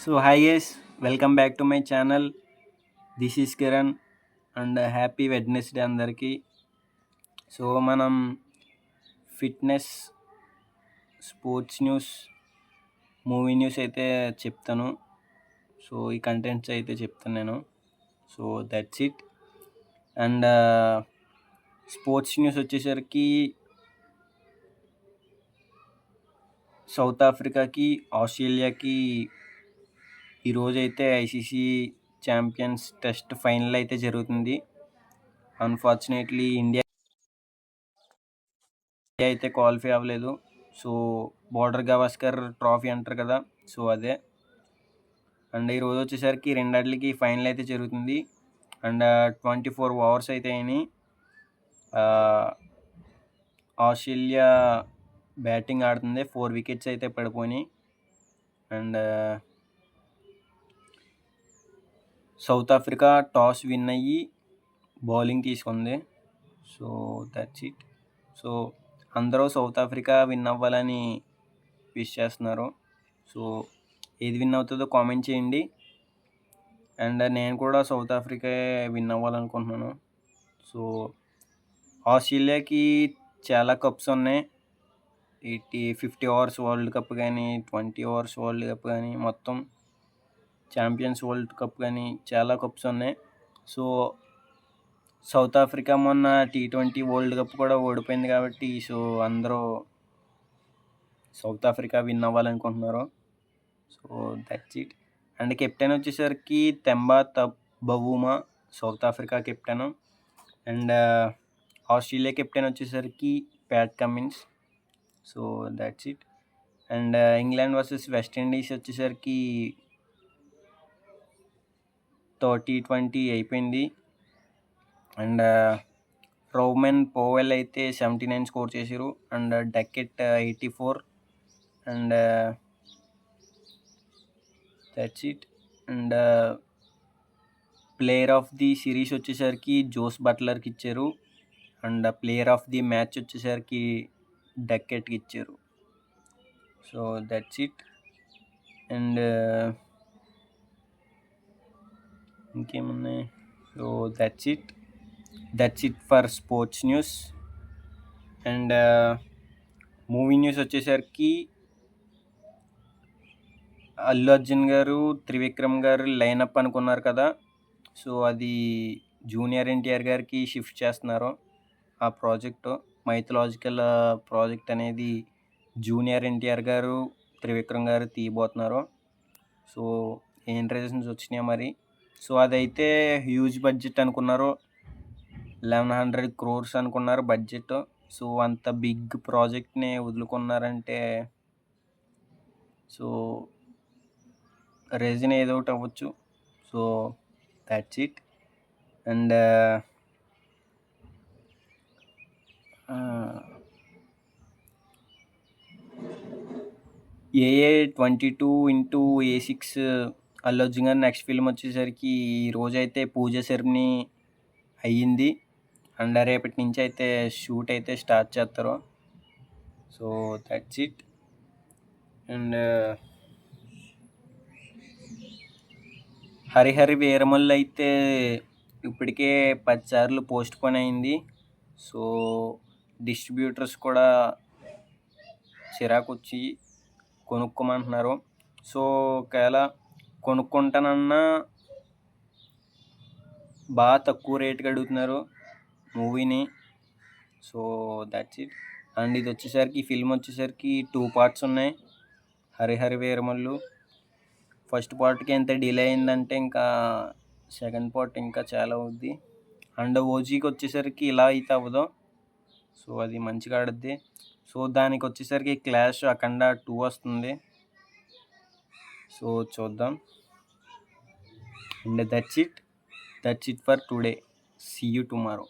So hi guys, welcome back to my channel. This is Kiran and happy Wednesday అందరికి. So మనం fitness, sports news, movie news అయితే చెప్తాను. So ఈ contents అయితే చెప్తాను నేను. So that's it. And sports news వచ్చేసరికి south ఆఫ్రికాకి, ఆస్ట్రేలియాకి ఈరోజైతే ఐసీసీ ఛాంపియన్స్ టెస్ట్ ఫైనల్ అయితే జరుగుతుంది. అన్ఫార్చునేట్లీ ఇండియా అయితే క్వాలిఫై అవ్వలేదు. సో బోర్డర్ గవాస్కర్ ట్రోఫీ అంటారు కదా, సో అదే. అండ్ ఈరోజు వచ్చేసరికి రెండాటికి ఫైనల్ అయితే జరుగుతుంది. అండ్ 24 ఓవర్స్ అయితే అయినాయి. ఆస్ట్రేలియా బ్యాటింగ్ ఆడుతుంది, 4 వికెట్స్ అయితే పడిపోయినాయి. And south Africa toss win అయ్యి బౌలింగ్ తీసుకుంది. So that's it. సో అందరూ సౌత్ ఆఫ్రికా విన్ అవ్వాలని విష్ చేస్తున్నారు. సో ఏది విన్ అవుతుందో కామెంట్ చేయండి. అండ్ నేను కూడా సౌత్ ఆఫ్రికా విన్ అవ్వాలనుకుంటున్నాను. సో ఆస్ట్రేలియాకి చాలా కప్స్ ఉన్నాయి. 50 ఓవర్స్ వరల్డ్ కప్ కానీ, 20 ఓవర్స్ వరల్డ్ కప్ కానీ, మొత్తం ఛాంపియన్స్ వరల్డ్ కప్ కానీ చాలా కప్స్ ఉన్నాయి. సో సౌత్ ఆఫ్రికా మొన్న T20 వరల్డ్ కప్ కూడా ఓడిపోయింది కాబట్టి సో అందరూ సౌత్ ఆఫ్రికా విన్ అవ్వాలనుకుంటున్నారు. So that's it. And captain వచ్చేసరికి Temba Bavuma, South Africa captain. And Australia captain వచ్చేసరికి Pat Cummins. So that's it. And England versus West Indies వచ్చేసరికి T20 అయిపోయింది. అండ్ రోమన్ పోవెల్ అయితే 79 స్కోర్ చేశారు. And Duckett 84. And that's it. And player of the series వచ్చేసరికి Jose బట్లర్కి ఇచ్చారు. And player of the match వచ్చేసరికి డకెట్కి ఇచ్చారు. So that's it. And ఇంకేమున్నాయి? So that's it for sports news. And movie news వచ్చేసరికి అల్లు అర్జున్ గారు, త్రివిక్రమ్ గారు లైనప్ అనుకున్నారు కదా, సో అది జూనియర్ ఎన్టీఆర్ గారికి షిఫ్ట్ చేస్తున్నారు. ఆ ప్రాజెక్టు మైథలాజికల్ ప్రాజెక్ట్ అనేది జూనియర్ ఎన్టీఆర్ గారు, త్రివిక్రమ్ గారు తీయబోతున్నారు. సో ఏం రీజన్స్ వచ్చినాయో మరి. సో అదైతే హ్యూజ్ బడ్జెట్ అనుకున్నారు, 1100 crores అనుకున్నారు బడ్జెట్. సో అంత బిగ్ ప్రాజెక్ట్ని వదులుకున్నారంటే సో రీజన్ ఏదో ఒకటి అవ్వచ్చు. So that's it. And AA22x A6 Allu Arjun గారి నెక్స్ట్ ఫిల్మ్ వచ్చేసరికి ఈరోజైతే పూజ సెరమనీ అయ్యింది. అండ్ రేపటి నుంచి అయితే షూట్ అయితే స్టార్ట్ చేస్తారు. So that's it. And Harihara Veeramallu అయితే ఇప్పటికే 10 సార్లు పోస్ట్ పోన్ అయింది. సో డిస్ట్రిబ్యూటర్స్ కూడా చిరాకు వచ్చి కొనుక్కోమంటున్నారు. సో ఒకవేళ కొనుక్కుంటానన్నా బాగా తక్కువ రేటుకి అడుగుతున్నారు మూవీని. So that's it. అండ్ ఇది వచ్చేసరికి ఫిల్మ్ వచ్చేసరికి 2 parts ఉన్నాయి. హరిహరి వీరమల్లు ఫస్ట్ పార్ట్కి ఎంత డిలే అయిందంటే ఇంకా సెకండ్ పార్ట్ ఇంకా చాలా అవుద్ది. అండ్ ఓజీకి వచ్చేసరికి ఇలా అయితే అవ్వదు. సో అది మంచిగా ఆడుద్ది. సో దానికి వచ్చేసరికి క్లాష్ అఖండ 2 వస్తుంది. సో చూద్దాం. And that's it for today. See you tomorrow.